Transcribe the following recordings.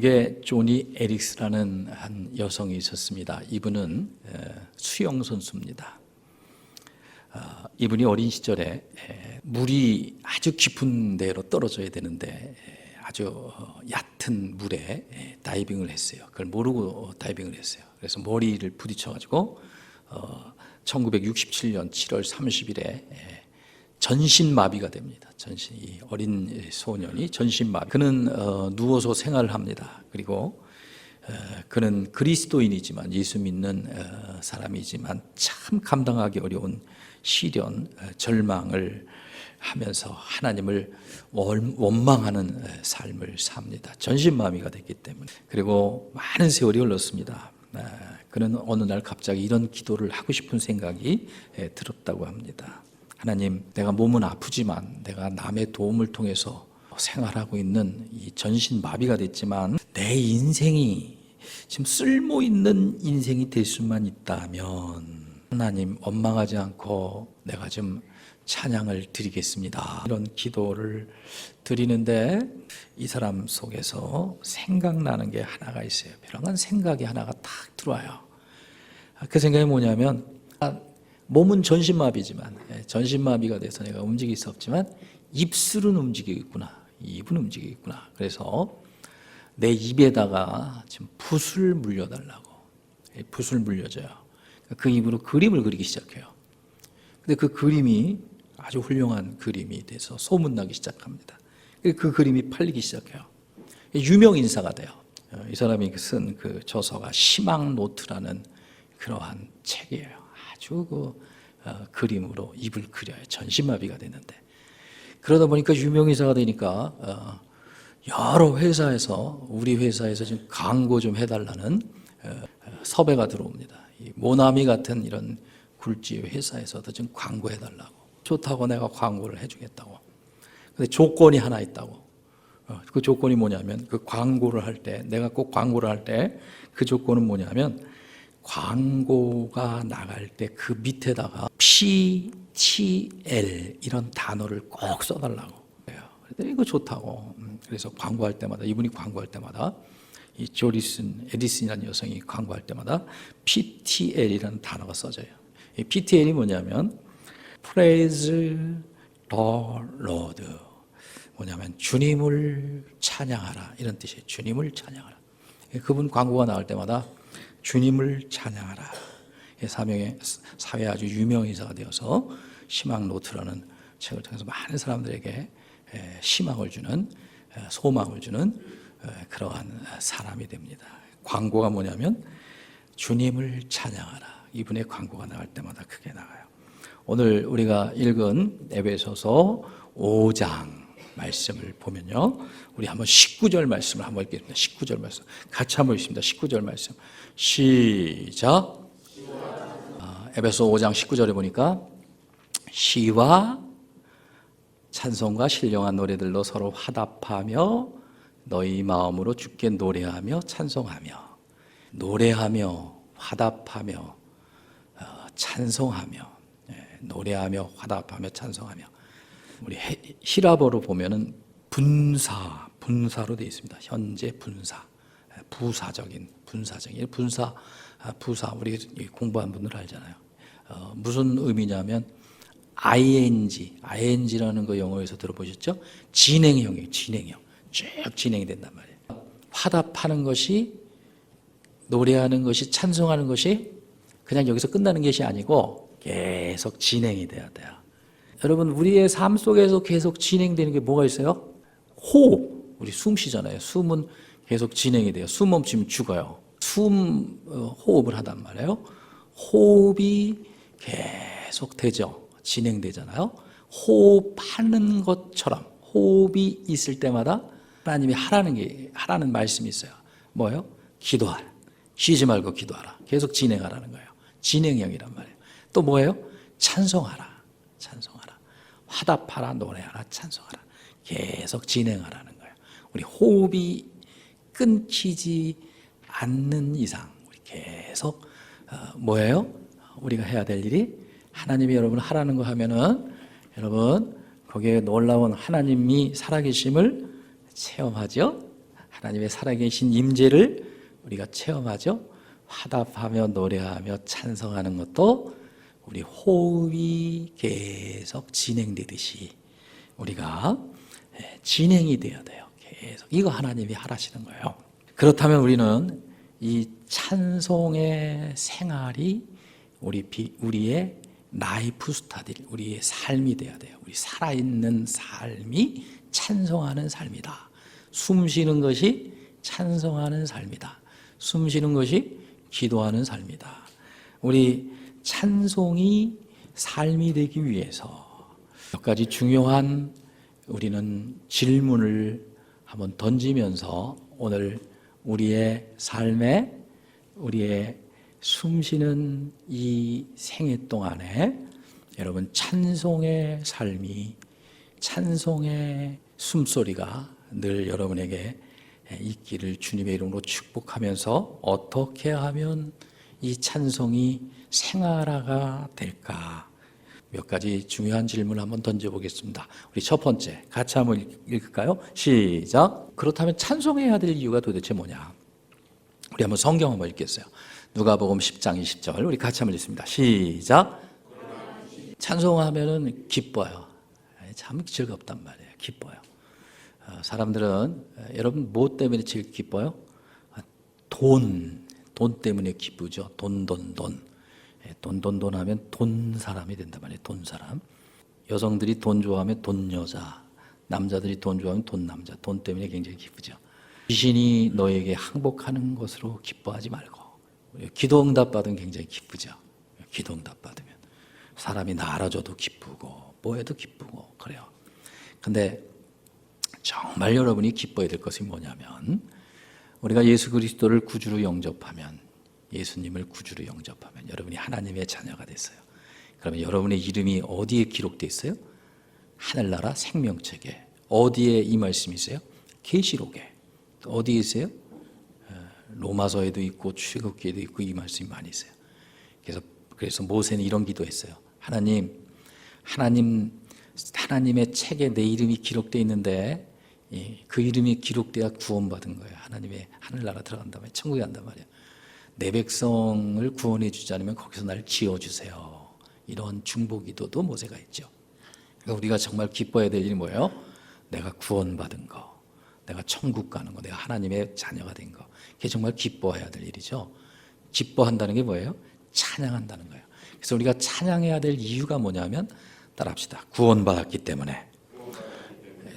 미국에 조니 에릭스라는 한 여성이 있었습니다. 이분은 수영 선수입니다. 이분이 어린 시절에 물이 아주 깊은 데로 떨어져야 되는데 아주 얕은 물에 다이빙을 했어요. 그걸 모르고 다이빙을 했어요. 그래서 머리를 부딪혀가지고 1967년 7월 30일에 전신마비가 됩니다. 이 어린 소년이 전신마비. 그는 누워서 생활을 합니다. 그리고 그는 그리스도인이지만 예수 믿는 사람이지만 참 감당하기 어려운 시련, 절망을 하면서 하나님을 원망하는 삶을 삽니다. 전신마비가 됐기 때문에. 그리고 많은 세월이 흘렀습니다. 그는 어느 날 갑자기 이런 기도를 하고 싶은 생각이 들었다고 합니다. 하나님, 내가 몸은 아프지만 내가 남의 도움을 통해서 생활하고 있는 이 전신마비가 됐지만 내 인생이 지금 쓸모있는 인생이 될 수만 있다면 하나님 원망하지 않고 내가 좀 찬양을 드리겠습니다. 이런 기도를 드리는데 이 사람 속에서 생각나는 게 하나가 있어요. 별한 생각이 하나가 탁 들어와요. 그 생각이 뭐냐면 몸은 전신마비지만 전신마비가 돼서 내가 움직일 수 없지만 입술은 움직이겠구나. 입은 움직이겠구나. 그래서 내 입에다가 지금 붓을 물려달라고. 붓을 물려줘요. 그 입으로 그림을 그리기 시작해요. 근데 그 그림이 아주 훌륭한 그림이 돼서 소문나기 시작합니다. 그 그림이 팔리기 시작해요. 유명 인사가 돼요. 이 사람이 쓴 그 저서가 희망노트라는 그러한 책이에요. 아주 그림으로 입을 그려요. 전신마비가 되는데. 그러다 보니까 유명인사가 되니까 여러 회사에서 우리 회사에서 지금 광고 좀 해달라는 섭외가 들어옵니다. 이 모나미 같은 이런 굴지 회사에서도 지금 광고해달라고. 좋다고 내가 광고를 해주겠다고. 근데 조건이 하나 있다고. 그 조건이 뭐냐면 그 광고를 할 때, 내가 꼭 광고를 할 때 그 조건은 뭐냐면 광고가 나갈 때 그 밑에다가 PTL 이런 단어를 꼭 써달라고 해요. 그랬더니 이거 좋다고. 그래서 광고할 때마다, 이분이 광고할 때마다 이 에디슨이라는 여성이 광고할 때마다 PTL이라는 단어가 써져요. 이 PTL이 뭐냐면 Praise the Lord. 뭐냐면 주님을 찬양하라 이런 뜻이에요. 주님을 찬양하라. 그분 광고가 나올 때마다 주님을 찬양하라. 사회에 아주 유명 인사가 되어서 희망노트라는 책을 통해서 많은 사람들에게 희망을 주는, 소망을 주는 그러한 사람이 됩니다. 광고가 뭐냐면 주님을 찬양하라. 이분의 광고가 나갈 때마다 크게 나가요. 오늘 우리가 읽은 에베소서 5장 말씀을 보면요, 우리 한번 19절 말씀을 한번 읽겠습니다. 19절 말씀 같이 한번 읽습니다. 19절 말씀 시작. 에베소 5장 19절에 보니까 시와 찬송과 신령한 노래들로 서로 화답하며 너희 마음으로 주께 노래하며 찬송하며, 노래하며 화답하며 찬송하며, 노래하며 화답하며 찬송하며. 우리 히라버로 보면은 분사로 되어 있습니다. 현재 부사적인 부사 우리 공부한 분들 알잖아요. 무슨 의미냐면 ing라는 거 영어에서 들어보셨죠? 진행형이에요. 진행형. 쭉 진행이 된단 말이에요. 화답하는 것이, 노래하는 것이, 찬송하는 것이 그냥 여기서 끝나는 것이 아니고 계속 진행이 돼야 돼요. 여러분, 우리의 삶 속에서 계속 진행되는 게 뭐가 있어요? 호흡. 우리 숨 쉬잖아요. 숨은 계속 진행이 돼요. 숨 멈추면 죽어요. 호흡을 하단 말이에요. 호흡이 계속 되죠. 진행되잖아요. 호흡하는 것처럼 호흡이 있을 때마다 하나님이 하라는 말씀이 있어요. 뭐예요? 기도하라. 쉬지 말고 기도하라. 계속 진행하라는 거예요. 진행형이란 말이에요. 또 뭐예요? 찬송하라. 화답하라, 노래하라, 찬송하라. 계속 진행하라는 거예요. 우리 호흡이 끊기지 않는 이상 우리 계속 뭐예요? 우리가 해야 될 일이, 하나님이 여러분 하라는 거 하면은 여러분 거기에 놀라운 하나님이 살아계심을 체험하죠. 하나님의 살아계신 임재를 우리가 체험하죠. 화답하며 노래하며 찬성하는 것도 우리 호흡이 계속 진행되듯이 우리가 진행이 되어야 돼요. 계속 이거 하나님이 하라시는 거예요. 그렇다면 우리는 이 찬송의 생활이 우리의 라이프 스타일, 우리의 삶이 되어야 돼요. 우리 살아있는 삶이 찬송하는 삶이다. 숨 쉬는 것이 찬송하는 삶이다. 숨 쉬는 것이 기도하는 삶이다. 우리 찬송이 삶이 되기 위해서 몇 가지 중요한 우리는 질문을 한번 던지면서 오늘 우리의 삶에 우리의 숨쉬는 이 생애 동안에 여러분 찬송의 삶이 찬송의 숨소리가 늘 여러분에게 있기를 주님의 이름으로 축복하면서 어떻게 하면 이 찬송이 생활화가 될까? 몇 가지 중요한 질문을 한번 던져보겠습니다. 우리 첫 번째 같이 한번 읽을까요? 시작. 그렇다면 찬송해야 될 이유가 도대체 뭐냐? 우리 한번 성경 한번 읽겠어요. 누가복음 10장 20절 우리 같이 한번 읽습니다. 시작. 찬송하면은 기뻐요. 참 즐겁단 말이에요. 기뻐요. 사람들은 여러분 뭐 때문에 제일 기뻐요? 돈 때문에 기쁘죠. 돈 하면 돈 사람이 된단 말이에요. 돈 사람. 여성들이 돈 좋아하면 돈 여자, 남자들이 돈 좋아하면 돈 남자. 돈 때문에 굉장히 기쁘죠. 귀신이 너에게 항복하는 것으로 기뻐하지 말고 기도 응답 받으면 굉장히 기쁘죠. 기도 응답 받으면 사람이 나아줘도 기쁘고 뭐해도 기쁘고 그래요. 근데 정말 여러분이 기뻐야 될 것이 뭐냐면 우리가 예수 그리스도를 구주로 영접하면 예수님을 구주로 영접하면 여러분이 하나님의 자녀가 됐어요. 그러면 여러분의 이름이 어디에 기록되어 있어요? 하늘나라 생명책에. 어디에 이 말씀이 있어요? 계시록에. 또 어디에 있어요? 로마서에도 있고 출애굽기에도 있고 이 말씀이 많이 있어요. 그래서 모세는 이런 기도했어요. 하나님의 책에 내 이름이 기록되어 있는데 그 이름이 기록돼야 구원받은 거예요. 하나님의 하늘나라 들어간단 말이에요. 천국에 간단 말이에요. 내 백성을 구원해 주지 않으면 거기서 날 지어주세요. 이런 중보기도도 모세가 했죠. 그러니까 우리가 정말 기뻐해야 될 일이 뭐예요? 내가 구원받은 거, 내가 천국 가는 거, 내가 하나님의 자녀가 된 거. 그게 정말 기뻐해야 될 일이죠. 기뻐한다는 게 뭐예요? 찬양한다는 거예요. 그래서 우리가 찬양해야 될 이유가 뭐냐면 따라합시다. 구원받았기 때문에.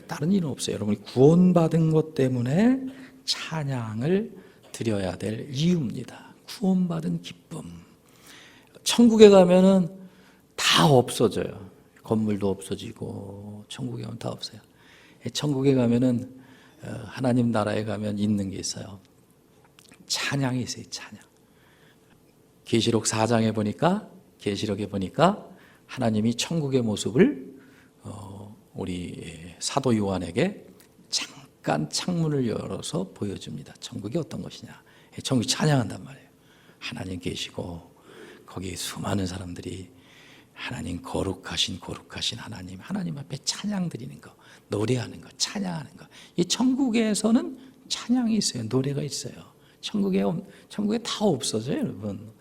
다른 일은 없어요. 여러분이 구원받은 것 때문에 찬양을 드려야 될 이유입니다. 구원받은 기쁨. 천국에 가면은 다 없어져요. 건물도 없어지고 천국에 가면 다 없어요. 천국에 가면은 하나님 나라에 가면 있는 게 있어요. 찬양이 있어요. 찬양. 계시록 4장에 보니까 계시록에 보니까 하나님이 천국의 모습을 우리 사도 요한에게 잠깐 창문을 열어서 보여줍니다. 천국이 어떤 것이냐. 천국이 찬양한단 말이에요. 하나님 계시고 거기에 수많은 사람들이 하나님 거룩하신 하나님 앞에 찬양 드리는 거, 노래하는 거, 찬양하는 거. 이 천국에서는 찬양이 있어요. 노래가 있어요. 천국에 다 없어져요, 여러분.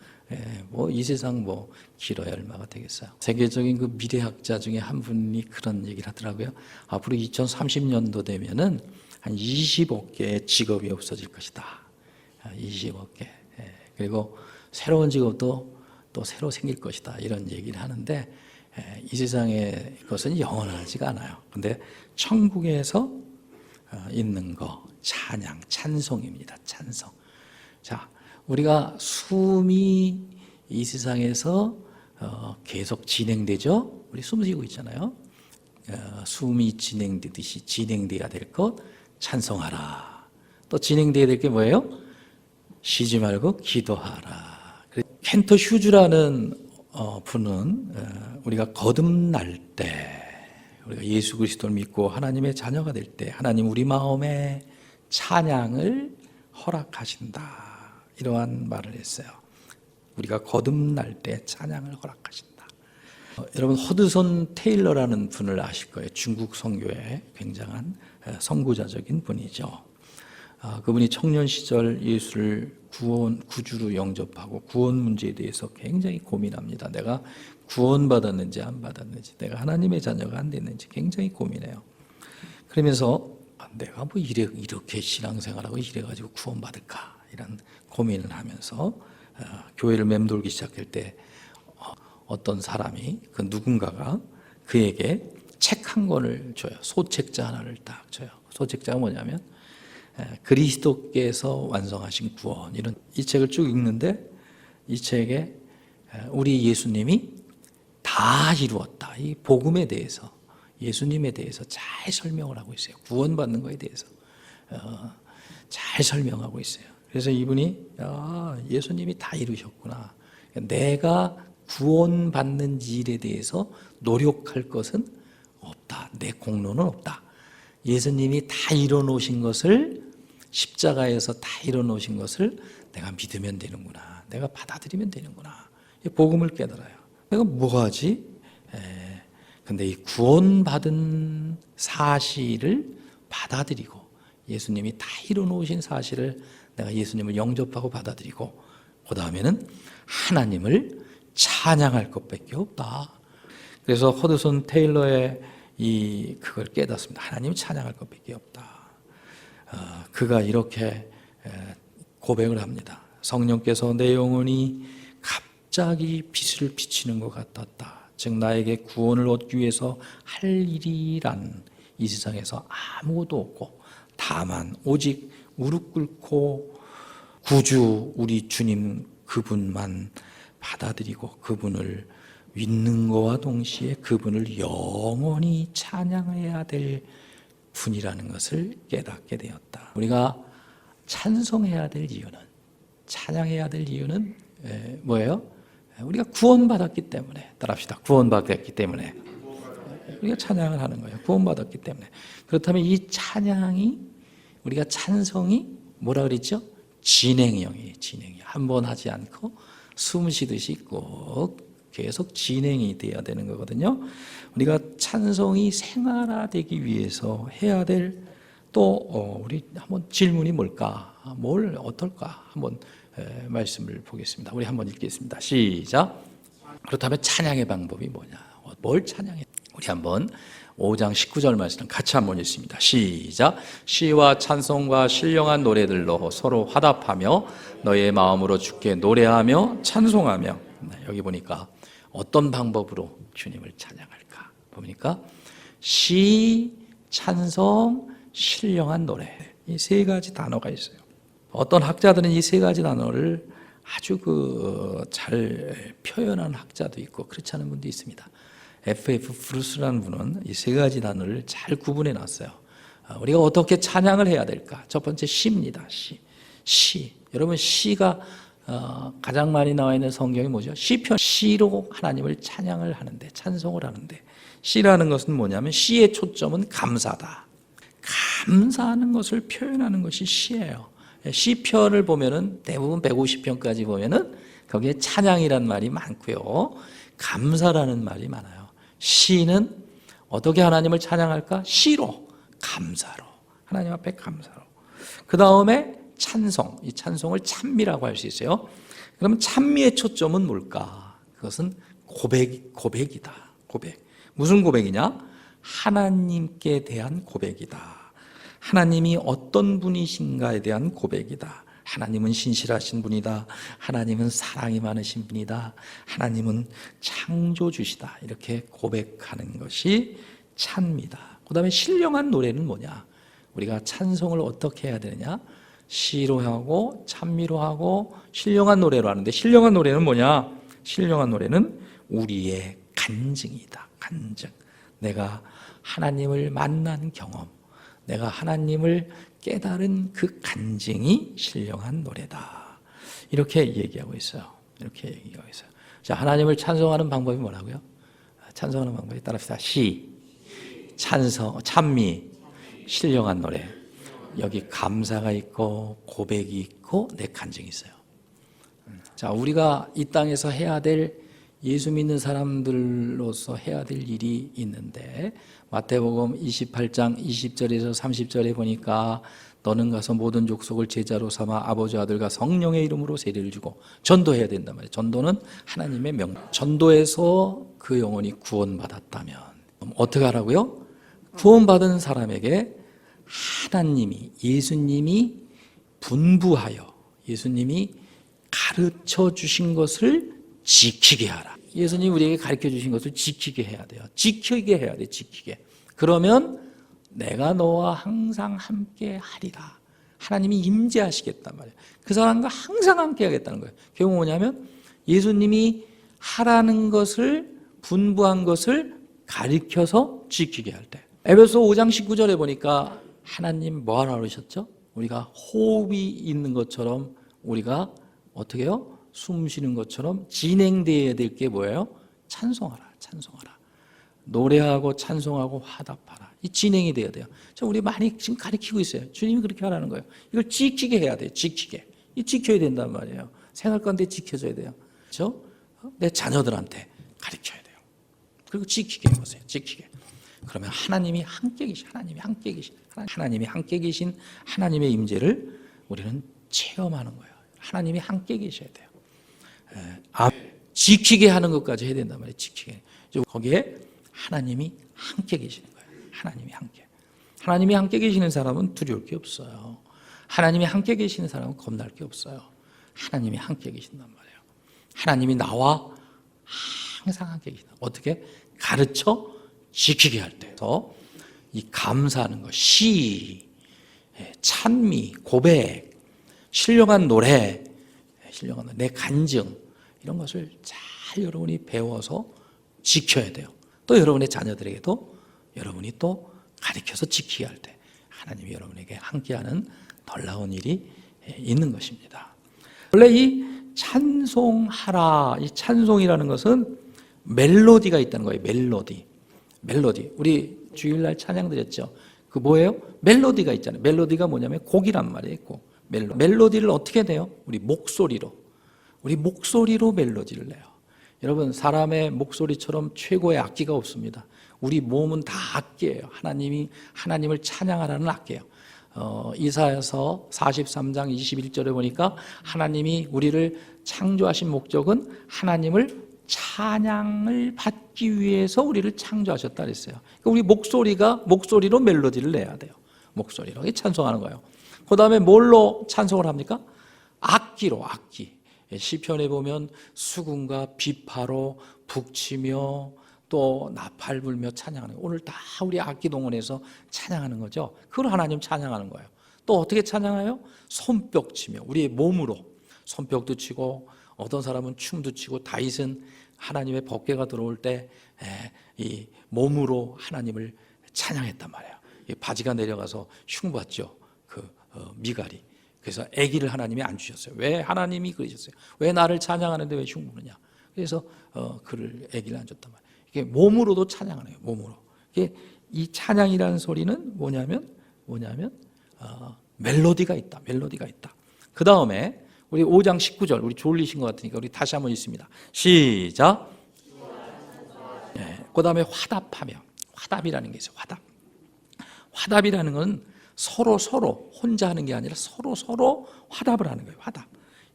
뭐 이 세상 뭐 길어야 얼마가 되겠어요. 세계적인 그 미래학자 중에 한 분이 그런 얘기를 하더라고요. 앞으로 2030년도 되면은 한 20억 개의 직업이 없어질 것이다. 20억 개. 그리고 새로운 직업도 또 새로 생길 것이다. 이런 얘기를 하는데 이 세상의 것은 영원하지가 않아요. 근데 천국에서 있는 거 찬양, 찬송입니다. 찬송. 자, 우리가 숨이 이 세상에서 계속 진행되죠. 우리 숨 쉬고 있잖아요. 숨이 진행되듯이 진행돼야 될 것 찬송하라. 또 진행돼야 될 게 뭐예요? 쉬지 말고 기도하라. 켄터 휴즈라는 분은 우리가 거듭날 때 우리가 예수 그리스도를 믿고 하나님의 자녀가 될 때 하나님 우리 마음에 찬양을 허락하신다. 이러한 말을 했어요. 우리가 거듭날 때 찬양을 허락하신다. 여러분 허드손 테일러라는 분을 아실 거예요. 중국 선교의 굉장한 선구자적인 분이죠. 그분이 청년 시절 예수를 구주로 영접하고 구원 문제에 대해서 굉장히 고민합니다. 내가 구원받았는지 안 받았는지, 내가 하나님의 자녀가 안 됐는지 굉장히 고민해요. 그러면서 내가 뭐 이렇게 신앙생활하고 이래가지고 구원받을까 이런 고민을 하면서 교회를 맴돌기 시작할 때 어떤 사람이 누군가가 그에게 책 한 권을 줘요. 소책자 하나를 딱 줘요. 소책자가 뭐냐면 그리스도께서 완성하신 구원, 이런 이 책을 쭉 읽는데 이 책에 우리 예수님이 다 이루었다, 이 복음에 대해서, 예수님에 대해서 잘 설명을 하고 있어요. 구원받는 것에 대해서 잘 설명하고 있어요. 그래서 이분이 예수님이 다 이루셨구나, 내가 구원받는 일에 대해서 노력할 것은 없다, 내 공로는 없다, 예수님이 다 이뤄놓으신 것을, 십자가에서 다 이뤄놓으신 것을 내가 믿으면 되는구나, 내가 받아들이면 되는구나, 복음을 깨달아요. 내가 뭐하지? 근데 이 구원받은 사실을 받아들이고 예수님이 다 이뤄놓으신 사실을 내가 예수님을 영접하고 받아들이고 그 다음에는 하나님을 찬양할 것밖에 없다. 그래서 허드슨 테일러의 그걸 깨닫습니다. 하나님을 찬양할 것밖에 없다. 그가 이렇게 고백을 합니다. 성령께서 내 영혼이 갑자기 빛을 비치는 것 같았다. 즉 나에게 구원을 얻기 위해서 할 일이란 이 세상에서 아무것도 없고 다만 오직 무릎 꿇고 구주 우리 주님 그분만 받아들이고 그분을 믿는 것과 동시에 그분을 영원히 찬양해야 될 분이라는 것을 깨닫게 되었다. 우리가 찬송해야 될 이유는, 찬양해야 될 이유는 뭐예요? 우리가 구원받았기 때문에. 따라합시다. 구원받았기 때문에 우리가 찬양을 하는 거예요. 구원받았기 때문에. 그렇다면 이 찬양이, 우리가 찬송이 뭐라 그랬죠? 진행형이에요. 진행이 한 번 하지 않고 숨 쉬듯이 꼭 계속 진행이 돼야 되는 거거든요. 우리가 찬송이 생활화되기 위해서 해야 될 또 우리 한번 질문이 뭘까? 뭘 어떨까? 한번 말씀을 보겠습니다. 우리 한번 읽겠습니다. 시작. 그렇다면 찬양의 방법이 뭐냐? 뭘 찬양해? 우리 한번 5장 19절 말씀 같이 한번 읽습니다. 시작. 시와 찬송과 신령한 노래들로 서로 화답하며 너의 마음으로 주께 노래하며 찬송하며. 여기 보니까 어떤 방법으로 주님을 찬양할까? 보니까 시, 찬송, 신령한 노래, 이 세 가지 단어가 있어요. 어떤 학자들은 이 세 가지 단어를 아주 잘 표현한 학자도 있고 그렇지 않은 분도 있습니다. F.F. 브루스라는 분은 이 세 가지 단어를 잘 구분해 놨어요. 우리가 어떻게 찬양을 해야 될까? 첫 번째 시입니다. 시. 여러분 시가 가장 많이 나와 있는 성경이 뭐죠? 시편. 시로 하나님을 찬양을 하는데, 찬송을 하는데, 시라는 것은 뭐냐면 시의 초점은 감사다. 감사하는 것을 표현하는 것이 시예요. 시편을 보면은 대부분 150편까지 보면은 거기에 찬양이란 말이 많고요, 감사라는 말이 많아요. 시는 어떻게 하나님을 찬양할까? 시로, 감사로, 하나님 앞에 감사로. 그 다음에 찬송, 이 찬송을 찬미라고 할 수 있어요. 그럼 찬미의 초점은 뭘까? 그것은 고백이다. 고백. 무슨 고백이냐? 하나님께 대한 고백이다. 하나님이 어떤 분이신가에 대한 고백이다. 하나님은 신실하신 분이다. 하나님은 사랑이 많으신 분이다. 하나님은 창조주시다. 이렇게 고백하는 것이 찬미다. 그 다음에 신령한 노래는 뭐냐? 우리가 찬송을 어떻게 해야 되느냐? 시로 하고 찬미로 하고 신령한 노래로 하는데, 신령한 노래는 뭐냐? 신령한 노래는 우리의 간증이다. 간증. 내가 하나님을 만난 경험, 내가 하나님을 깨달은 그 간증이 신령한 노래다. 이렇게 얘기하고 있어요. 이렇게 얘기하고 있어요. 자, 하나님을 찬송하는 방법이 뭐라고요? 찬송하는 방법이 따라합시다. 시, 찬송, 찬미, 신령한 노래. 여기 감사가 있고 고백이 있고 내 간증이 있어요. 자, 우리가 이 땅에서 해야 될 예수 믿는 사람들로서 해야 될 일이 있는데 마태복음 28장 20절에서 30절에 보니까 너는 가서 모든 족속을 제자로 삼아 아버지 아들과 성령의 이름으로 세례를 주고 전도해야 된단 말이에요. 전도는 하나님의 전도에서 그 영혼이 구원받았다면 어떻게 하라고요? 구원받은 사람에게 하나님이 예수님이 분부하여 예수님이 가르쳐 주신 것을 지키게 하라. 예수님이 우리에게 가르쳐 주신 것을 지키게 해야 돼요. 지키게 해야 돼. 지키게. 그러면 내가 너와 항상 함께 하리라. 하나님이 임재하시겠단 말이에요. 그 사람과 항상 함께 하겠다는 거예요. 결국 뭐냐면 예수님이 하라는 것을 분부한 것을 가르쳐서 지키게 할 때. 에베소 5장 19절에 보니까 하나님 뭐 하라 그러셨죠? 우리가 호흡이 있는 것처럼 우리가 어떻게 해요? 숨 쉬는 것처럼 진행되어야 될 게 뭐예요? 찬송하라, 찬송하라. 노래하고 찬송하고 화답하라. 이 진행이 돼야 돼요. 우리 많이 지금 가르치고 있어요. 주님이 그렇게 하라는 거예요. 이걸 지키게 해야 돼요. 지키게. 이 지켜야 된단 말이에요. 생활 가운데 지켜줘야 돼요. 그렇죠? 내 자녀들한테 가르쳐야 돼요. 그리고 지키게 해보세요. 지키게. 그러면 하나님이 함께 계신, 하나님이 함께 계신 하나님의 임재를 우리는 체험하는 거예요. 하나님이 함께 계셔야 돼요. 지키게 하는 것까지 해야 된단 말이에요. 지키게. 거기에 하나님이 함께 계시는 거예요. 하나님이 함께 계시는 사람은 두려울 게 없어요. 하나님이 함께 계시는 사람은 겁날 게 없어요. 하나님이 함께 계신단 말이에요. 하나님이 나와 항상 함께 계신다. 어떻게? 가르쳐 지키게 할 때. 이 감사하는 것, 시, 찬미, 고백, 신령한 노래, 내 간증 이런 것을 잘 여러분이 배워서 지켜야 돼요. 또 여러분의 자녀들에게도 여러분이 또 가르쳐서 지키게 할 때 하나님이 여러분에게 함께하는 놀라운 일이 있는 것입니다. 원래 이 찬송하라, 이 찬송이라는 것은 멜로디가 있다는 거예요. 멜로디. 우리 주일날 찬양 드렸죠. 그 뭐예요? 멜로디가 있잖아요. 멜로디가 뭐냐면 곡이란 말이에요. 곡. 멜로디를 어떻게 내요? 우리 목소리로 멜로디를 내요. 여러분, 사람의 목소리처럼 최고의 악기가 없습니다. 우리 몸은 다 악기예요. 하나님을 찬양하라는 악기예요. 이사야서 43장 21절에 보니까 하나님이 우리를 창조하신 목적은 하나님을 찬양을 받기 위해서 우리를 창조하셨다 그랬어요. 그러니까 우리 목소리로 멜로디를 내야 돼요. 목소리로 찬송하는 거예요. 그 다음에 뭘로 찬송을 합니까? 악기로. 시편에 보면 수금과 비파로 북치며 또 나팔 불며 찬양하는 거예요. 오늘 다 우리 악기 동원해서 찬양하는 거죠. 그걸 하나님 찬양하는 거예요. 또 어떻게 찬양해요? 손뼉 치며 우리의 몸으로 손뼉도 치고 어떤 사람은 춤도 추고 다윗은 하나님의 법궤가 들어올 때 이 몸으로 하나님을 찬양했단 말이에요. 바지가 내려가서 흉봤죠. 미갈이. 그래서 아기를 하나님이 안 주셨어요. 왜 하나님이 그러셨어요? 왜 나를 찬양하는데 왜 흉보느냐? 그래서 그를 아기를 안 줬단 말이에요. 이게 몸으로도 찬양하네요. 몸으로. 이 찬양이라는 소리는 뭐냐면 멜로디가 있다. 그 다음에 우리 5장 19절 우리 졸리신 것 같으니까 우리 다시 한번 읽습니다. 시작. 그 다음에 화답이라는 게 있어요. 화답이라는 건 서로 혼자 하는 게 아니라 서로 화답을 하는 거예요.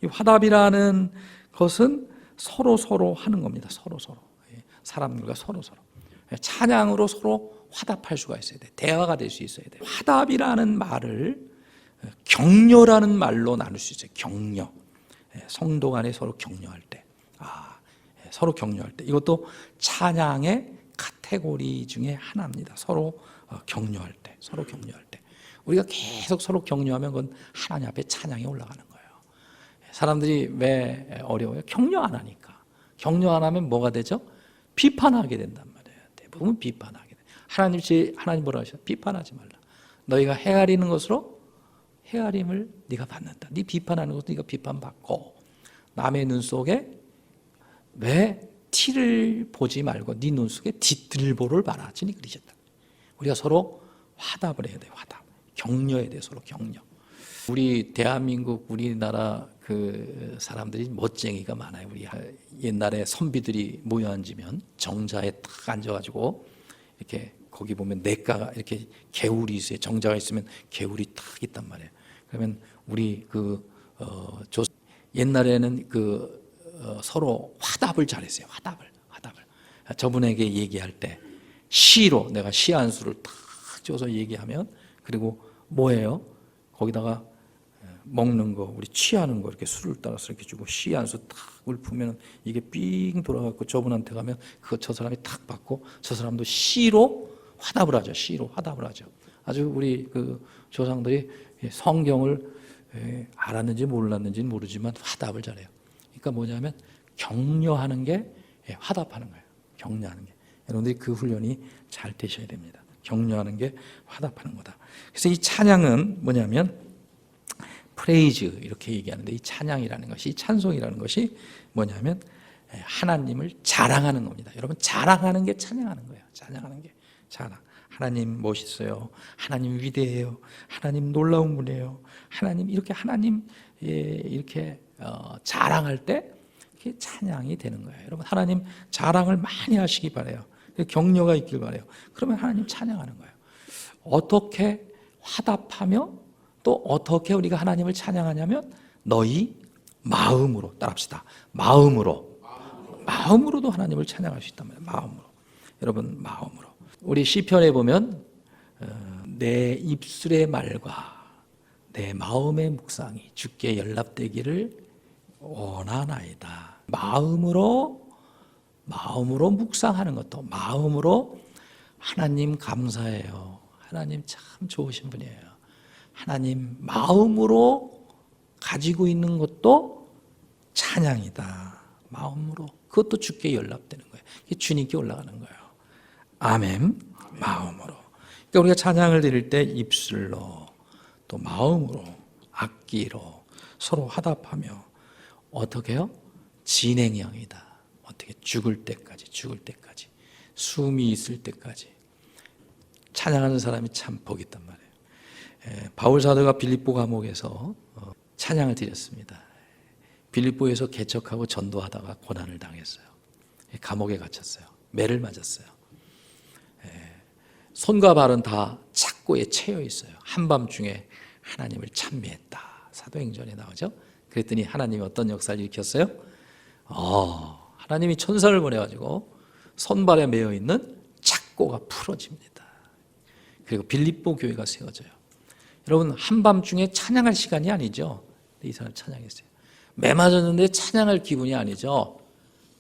이 화답이라는 것은 서로 하는 겁니다. 서로 사람들과 서로 찬양으로 서로 화답할 수가 있어야 돼. 대화가 될 수 있어야 돼. 화답이라는 말을 격려라는 말로 나눌 수 있어요. 격려. 성도 간에 서로 격려할 때. 이것도 찬양의 카테고리 중에 하나입니다. 서로 격려할 때. 우리가 계속 서로 격려하면 그건 하나님 앞에 찬양이 올라가는 거예요. 사람들이 왜 어려워요? 격려 안 하니까. 격려 안 하면 뭐가 되죠? 비판하게 된단 말이에요. 대부분 비판하게 돼. 하나님 뭐라 하셔? 비판하지 말라. 너희가 헤아리는 것으로 헤아림을 네가 받는다. 네 비판하는 것도 네가 비판받고 남의 눈 속에 왜 티를 보지 말고 네 눈 속에 뒷들보를 봐라. 주님 그러셨다. 우리가 서로 화답을 해야 돼요. 화답. 격려해야 돼요. 서로 격려. 우리 대한민국 우리나라 그 사람들이 멋쟁이가 많아요. 우리 옛날에 선비들이 모여 앉으면 정자에 딱 앉아가지고 이렇게 거기 보면 냇가가 이렇게 개울이 있어요. 정자가 있으면 개울이 딱 있단 말이에요. 그러면 우리 옛날에는 서로 화답을 잘했어요. 화답을. 저분에게 얘기할 때 시로 내가 시 한 수를 탁 줘서 얘기하면, 그리고 뭐예요? 거기다가 먹는 거, 우리 취하는 거 이렇게 술을 따라서 이렇게 주고 시 한 수 탁 읊으면 이게 삥 돌아가고 저분한테 가면 저 사람이 탁 받고 저 사람도 시로 화답을 하죠. 시로 화답을 하죠. 아주 우리 조상들이 성경을 알았는지 몰랐는지는 모르지만 화답을 잘해요. 그러니까 뭐냐면 격려하는 게 화답하는 거예요. 격려하는 게. 여러분들이 그 훈련이 잘 되셔야 됩니다. 격려하는 게 화답하는 거다. 그래서 이 찬양은 뭐냐면 프레이즈 이렇게 얘기하는데, 이 찬양이라는 것이, 찬송이라는 것이 뭐냐면 하나님을 자랑하는 겁니다. 여러분, 자랑하는 게 찬양하는 거예요. 찬양하는 게 자랑. 하나님 멋있어요. 하나님 위대해요. 하나님 놀라운 분이에요. 하나님 이렇게 하나님 이렇게 자랑할 때 그게 찬양이 되는 거예요. 여러분, 하나님 자랑을 많이 하시기 바라요. 격려가 있길 바라요. 그러면 하나님 찬양하는 거예요. 어떻게 화답하며 또 어떻게 우리가 하나님을 찬양하냐면 너희 마음으로, 따라합시다. 마음으로도 하나님을 찬양할 수 있단 말이에요. 마음으로. 여러분, 마음으로. 우리 시편에 보면 내 입술의 말과 내 마음의 묵상이 주께 연락되기를 원하나이다. 마음으로 묵상하는 것도, 마음으로 하나님 감사해요. 하나님 참 좋으신 분이에요. 하나님 마음으로 가지고 있는 것도 찬양이다. 마음으로. 그것도 주께 연락되는 거예요. 이게 주님께 올라가는 거예요. 아멘. 마음으로. 그러니까 우리가 찬양을 드릴 때 입술로 또 마음으로, 악기로 서로 화답하며 어떻게 해요? 진행형이다. 어떻게 죽을 때까지 숨이 있을 때까지 찬양하는 사람이 참 복 있단 말이에요. 바울 사도가 빌립보 감옥에서 찬양을 드렸습니다. 빌립보에서 개척하고 전도하다가 고난을 당했어요. 감옥에 갇혔어요. 매를 맞았어요. 손과 발은 다 착고에 채여 있어요. 한밤중에 하나님을 찬미했다. 사도행전에 나오죠. 그랬더니 하나님이 어떤 역사를 일으켰어요? 하나님이 천사를 보내가지고 손발에 매여 있는 착고가 풀어집니다. 그리고 빌립보 교회가 세워져요. 여러분, 한밤중에 찬양할 시간이 아니죠. 이 사람 찬양했어요. 매 맞았는데 찬양할 기분이 아니죠.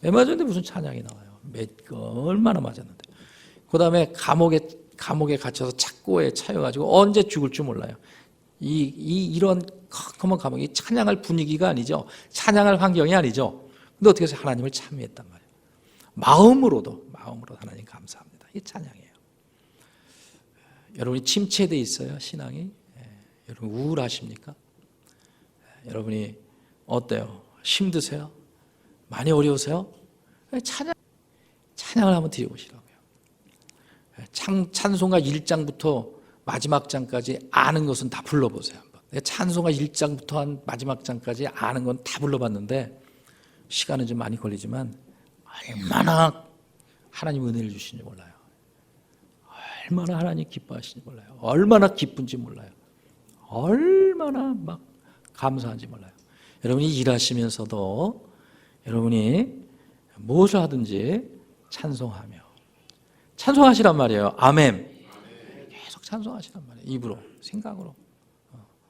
매 맞았는데 무슨 찬양이 나와요. 얼마나 맞았는데. 그 다음에 감옥에 갇혀서 착고에 차여가지고 언제 죽을 줄 몰라요. 이런 컴컴한 감옥이 찬양할 분위기가 아니죠. 찬양할 환경이 아니죠. 근데 어떻게 해서 하나님을 찬미했단 말이에요. 마음으로 하나님 감사합니다. 이게 찬양이에요. 여러분이 침체돼 있어요, 신앙이? 여러분 우울하십니까? 여러분이 어때요? 힘드세요? 많이 어려우세요? 찬양을 한번 드려보시라고요. 찬송가 1장부터 마지막 장까지 아는 것은 다 불러보세요. 한번. 찬송가 1장부터 한 마지막 장까지 아는 건 다 불러봤는데 시간은 좀 많이 걸리지만 얼마나 하나님 은혜를 주시는지 몰라요. 얼마나 하나님 기뻐하시는지 몰라요. 얼마나 기쁜지 몰라요. 얼마나 막 감사한지 몰라요. 여러분이 일하시면서도 여러분이 무엇을 하든지 찬송하시란 말이에요. 아멘. 계속 찬송하시란 말이에요. 입으로, 생각으로.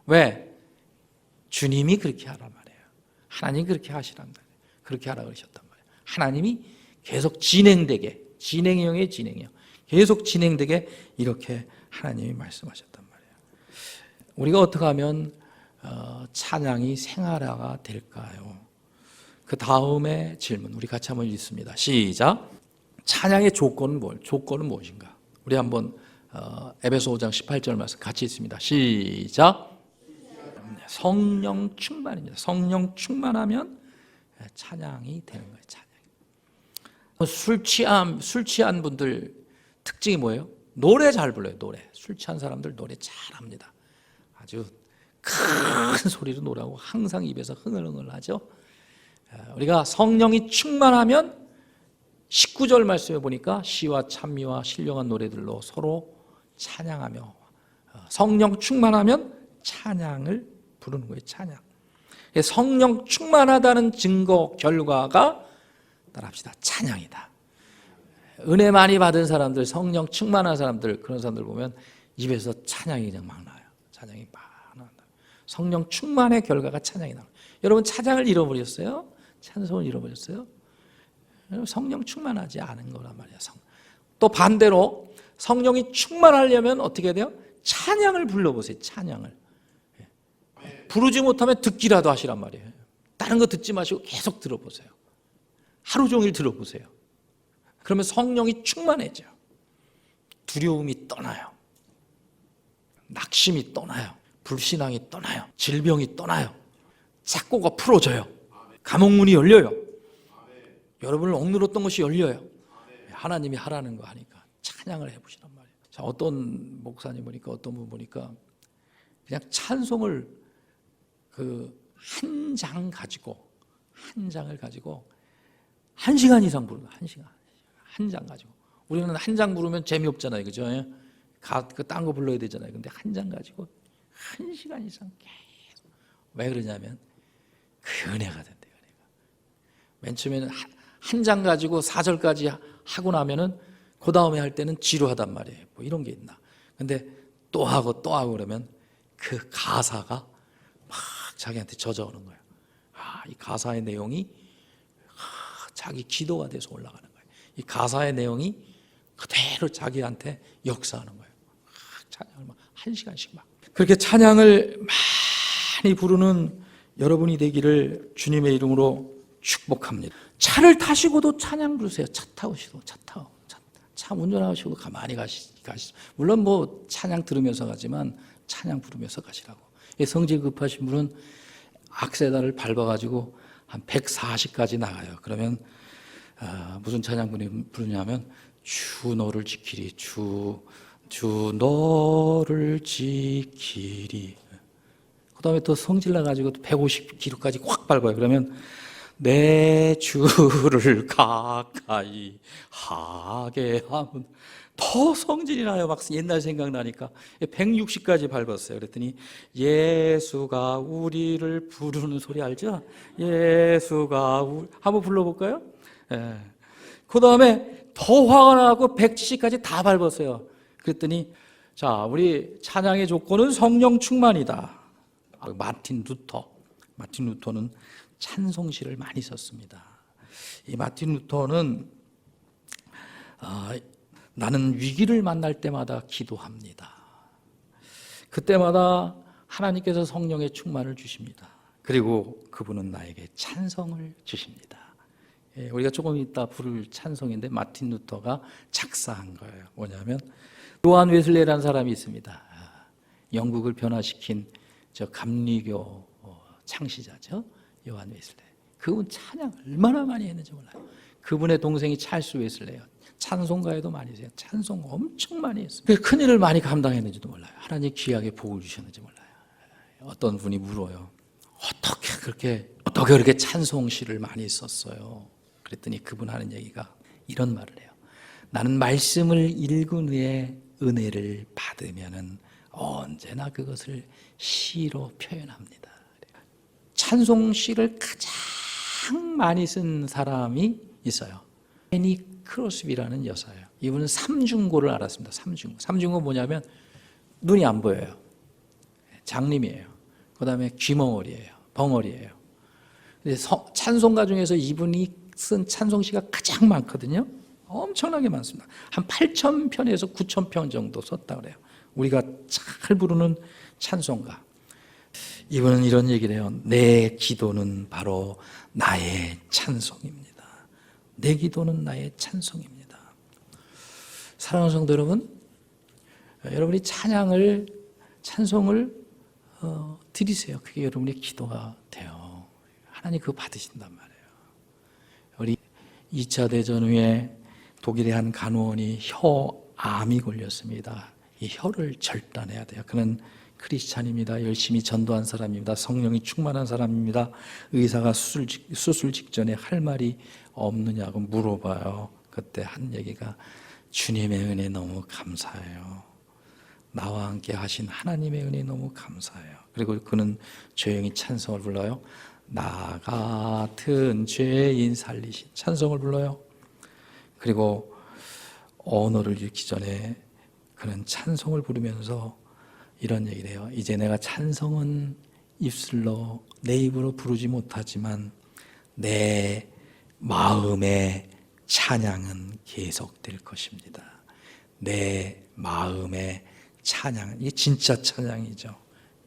왜? 주님이 그렇게 하란 말이에요. 하나님 그렇게 하시란 말이에요. 그렇게 하라 그러셨단 말이에요. 하나님이 계속 진행되게, 진행형의 진행형, 계속 진행되게 이렇게 하나님이 말씀하셨단 말이에요. 우리가 어떻게 하면 찬양이 생활화가 될까요? 그 다음에 질문 우리 같이 한번 읽습니다. 시작. 찬양의 조건은 무엇인가? 우리 한번 에베소 5장 18절 말씀 같이 읽습니다. 시작. 성령 충만입니다. 성령 충만하면 찬양이 되는 거예요. 찬양. 술 취한 분들 특징이 뭐예요? 노래 잘 불러요. 노래. 술 취한 사람들 노래 잘합니다. 아주 큰 소리로 노래하고 항상 입에서 흥얼흥얼 하죠. 우리가 성령이 충만하면 19절 말씀에 보니까 시와 찬미와 신령한 노래들로 서로 찬양하며, 성령 충만하면 찬양을 부르는 거예요. 찬양. 성령 충만하다는 증거 결과가 따라합시다. 찬양이다. 은혜 많이 받은 사람들, 성령 충만한 사람들, 그런 사람들 보면 입에서 찬양이 그냥 막 나요. 찬양이 막 나온다. 성령 충만의 결과가 찬양이 나요. 여러분 찬양을 잃어버렸어요? 찬송을 잃어버렸어요? 성령 충만하지 않은 거란 말이야. 또 반대로 성령이 충만하려면 어떻게 돼요? 찬양을 불러보세요. 찬양을. 부르지 못하면 듣기라도 하시란 말이에요. 다른 거 듣지 마시고 계속 들어보세요. 하루 종일 들어보세요. 그러면 성령이 충만해져. 두려움이 떠나요. 낙심이 떠나요. 불신앙이 떠나요. 질병이 떠나요. 착고가 풀어져요. 감옥문이 열려요. 여러분을 억눌렀던 것이 열려요. 하나님이 하라는 거 하니까 찬양을 해보시란 말이에요. 자, 어떤 목사님 보니까, 어떤 분 보니까 그냥 찬송을 한 장 가지고, 한 장을 가지고 1시간 이상 부르는, 1시간. 한 장 가지고. 우리는 한 장 부르면 재미없잖아요. 그죠? 딴 거 불러야 되잖아요. 근데 한 장 가지고 1시간 이상 계속. 왜 그러냐면 그 은혜가 된대요. 맨 처음에는 한 장 가지고 4절까지 하고 나면은 그 다음에 할 때는 지루하단 말이에요. 뭐 이런 게 있나. 근데 또 하고 또 하고 그러면 그 가사가 막 자기한테 젖어오는 거예요. 이 가사의 내용이 자기 기도가 돼서 올라가는 거예요. 이 가사의 내용이 그대로 자기한테 역사하는 거예요. 찬양을 막 1시간씩 막. 그렇게 찬양을 많이 부르는 여러분이 되기를 주님의 이름으로 축복합니다. 차를 타시고도 찬양 부르세요. 차 타시고, 차 운전하시고 가만히 가시. 물론 뭐 찬양 들으면서 가지만 찬양 부르면서 가시라고. 성질 급하신 분은 악세다를 밟아가지고 한 140까지 나가요. 그러면 무슨 찬양 부르냐면 주 너를 지키리, 주 너를 지키리. 그 다음에 또 성질 나가지고 150km까지 확 밟아요. 그러면 내 주를 가까이 하게 하면 더 성질이 나요. 막 옛날 생각나니까 160까지 밟았어요. 그랬더니 예수가 우리를 부르는 소리 알죠? 예수가 한번 불러볼까요? 예. 그 다음에 더 화가 나고 170까지 다 밟았어요. 그랬더니 자, 우리 찬양의 조건은 성령 충만이다. 마틴 루터는 찬송시를 많이 썼습니다. 이 마틴 루터는 나는 위기를 만날 때마다 기도합니다. 그때마다 하나님께서 성령의 충만을 주십니다. 그리고 그분은 나에게 찬성을 주십니다. 우리가 조금 이따 부를 찬송인데 마틴 루터가 작사한 거예요. 뭐냐면 요한 웨슬레이라는 사람이 있습니다. 영국을 변화시킨 저 감리교 창시자죠. 요한 웨슬레이. 그분 찬양 얼마나 많이 했는지 몰라요. 그분의 동생이 찰스 웨슬레이요. 찬송가에도 많이 했어요. 찬송 엄청 많이 했어요. 큰일을 많이 감당했는지도 몰라요. 하나님 귀하게 복을 주셨는지 몰라요. 어떤 분이 물어요. 어떻게 그렇게 찬송시를 많이 썼어요? 그랬더니 그분 하는 얘기가 이런 말을 해요. 나는 말씀을 읽은 후에 은혜를 받으면은 언제나 그것을 시로 표현합니다. 찬송시를 가장 많이 쓴 사람이 있어요. 애니 크로스비라는 여사예요. 이분은 삼중고를 알았습니다. 삼중고 뭐냐면 눈이 안 보여요. 장님이에요. 그 다음에 귀멍어리예요. 벙어리예요. 찬송가 중에서 이분이 쓴 찬송시가 가장 많거든요. 엄청나게 많습니다. 한 8,000편에서 9,000편 정도 썼다 그래요. 우리가 잘 부르는 찬송가. 이분은 이런 얘기를 해요. 내 기도는 바로 나의 찬송입니다. 내 기도는 나의 찬송입니다. 사랑하는 성도 여러분, 여러분이 찬송을 드리세요. 그게 여러분의 기도가 돼요. 하나님 그거 받으신단 말이에요. 우리 2차 대전 후에 독일의 한 간호원이 혀암이 걸렸습니다. 이 혀를 절단해야 돼요. 그는 크리스찬입니다. 열심히 전도한 사람입니다. 성령이 충만한 사람입니다. 의사가 수술 직전에 할 말이 없느냐고 물어봐요. 그때 한 얘기가 주님의 은혜 너무 감사해요. 나와 함께 하신 하나님의 은혜 너무 감사해요. 그리고 그는 조용히 찬송을 불러요. 나 같은 죄인 살리신 찬송을 불러요. 그리고 언어를 잃기 전에 그는 찬송을 부르면서 이런 얘기를 해요. 이제 내가 찬송은 입술로 내 입으로 부르지 못하지만 내 마음의 찬양은 계속될 것입니다. 내 마음의 찬양은, 이게 진짜 찬양이죠.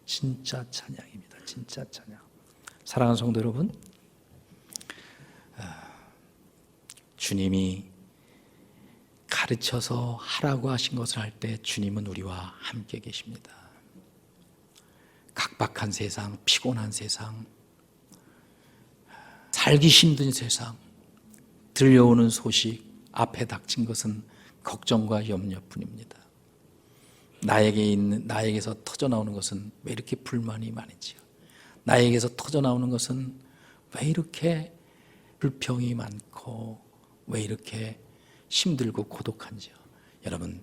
진짜 찬양입니다. 진짜 찬양. 사랑하는 성도 여러분, 주님이 가르쳐서 하라고 하신 것을 할 때 주님은 우리와 함께 계십니다. 각박한 세상, 피곤한 세상, 살기 힘든 세상, 들려오는 소식 앞에 닥친 것은 걱정과 염려뿐입니다. 나에게서 터져나오는 것은 왜 이렇게 불만이 많은지요? 나에게서 터져나오는 것은 왜 이렇게 불평이 많고 왜 이렇게 힘들고 고독한지요? 여러분,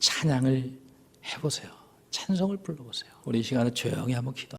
찬양을 해보세요. 찬송을 불러보세요. 우리 이 시간에 조용히 한번 기도.